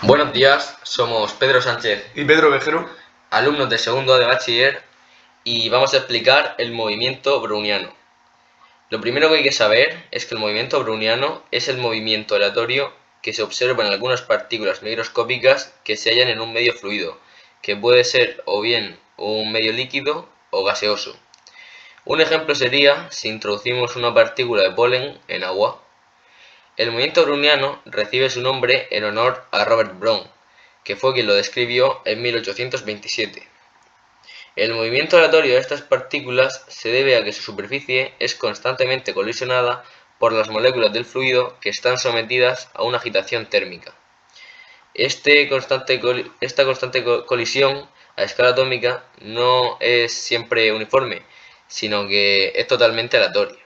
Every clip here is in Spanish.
Buenos días, somos Pedro Sánchez, Y Pedro Vejero. alumnos de segundo de bachiller, y vamos a explicar el movimiento browniano. Lo primero que hay que saber es que el movimiento browniano es el movimiento aleatorio que se observa en algunas partículas microscópicas que se hallan en un medio fluido, que puede ser o bien un medio líquido o gaseoso. Un ejemplo sería si introducimos una partícula de polen en agua. El movimiento browniano recibe su nombre en honor a Robert Brown, que fue quien lo describió en 1827. El movimiento aleatorio de estas partículas se debe a que su superficie es constantemente colisionada por las moléculas del fluido que están sometidas a una agitación térmica. Esta constante colisión a escala atómica no es siempre uniforme, sino que es totalmente aleatoria.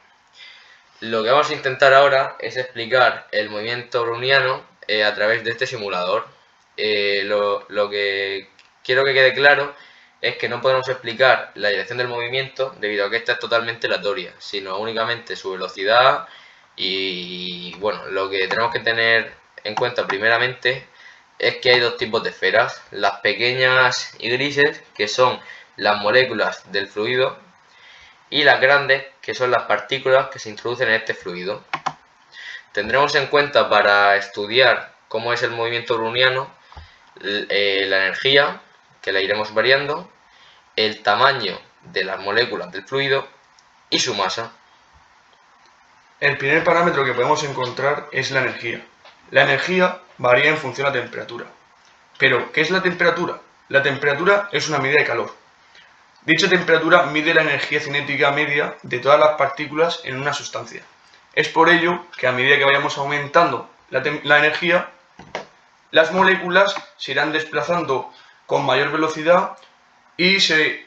Lo que vamos a intentar ahora es explicar el movimiento browniano a través de este simulador. Lo que quiero que quede claro es que no podemos explicar la dirección del movimiento debido a que esta es totalmente aleatoria, sino únicamente su velocidad y bueno, lo que tenemos que tener en cuenta primeramente es que hay dos tipos de esferas, las pequeñas y grises, que son las moléculas del fluido, y las grandes, que son las partículas que se introducen en este fluido. Tendremos en cuenta para estudiar cómo es el movimiento browniano la energía, que la iremos variando, el tamaño de las moléculas del fluido y su masa. El primer parámetro que podemos encontrar es la energía. La energía varía en función de la temperatura. Pero, ¿qué es la temperatura? La temperatura es una medida de calor. Dicha temperatura mide la energía cinética media de todas las partículas en una sustancia. Es por ello que a medida que vayamos aumentando la energía, las moléculas se irán desplazando con mayor velocidad y se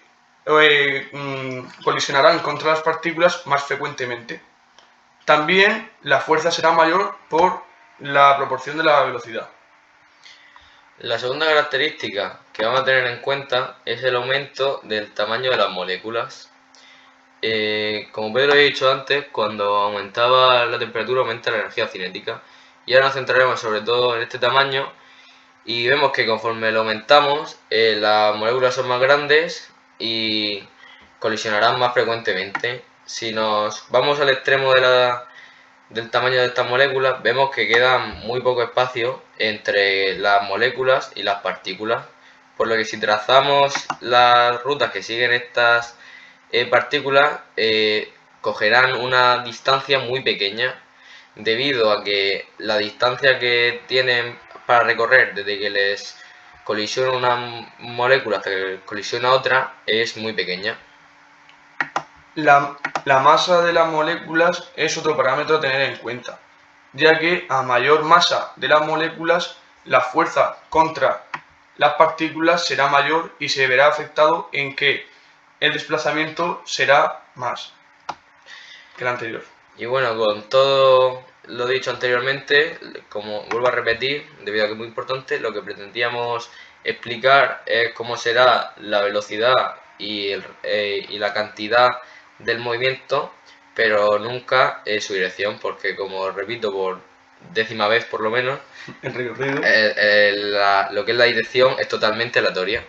colisionarán contra las partículas más frecuentemente. También la fuerza será mayor por la proporción de la velocidad. La segunda característica que vamos a tener en cuenta es el aumento del tamaño de las moléculas. Como Pedro ha dicho antes, cuando aumentaba la temperatura aumenta la energía cinética. Y ahora nos centraremos sobre todo en este tamaño y vemos que conforme lo aumentamos, las moléculas son más grandes y colisionarán más frecuentemente. Si nos vamos al extremo del tamaño de estas moléculas, vemos que queda muy poco espacio entre las moléculas y las partículas, por lo que si trazamos las rutas que siguen estas partículas, cogerán una distancia muy pequeña, debido a que la distancia que tienen para recorrer desde que les colisiona una molécula hasta que colisiona otra es muy pequeña. La masa de las moléculas es otro parámetro a tener en cuenta, ya que a mayor masa de las moléculas, la fuerza contra las partículas será mayor y se verá afectado en que el desplazamiento será más que el anterior. Y bueno, con todo lo dicho anteriormente, como vuelvo a repetir, debido a que es muy importante, lo que pretendíamos explicar es cómo será la velocidad y la cantidad del movimiento, pero nunca su dirección, porque como repito por décima vez por lo menos, El recorrido. lo que es la dirección es totalmente aleatoria.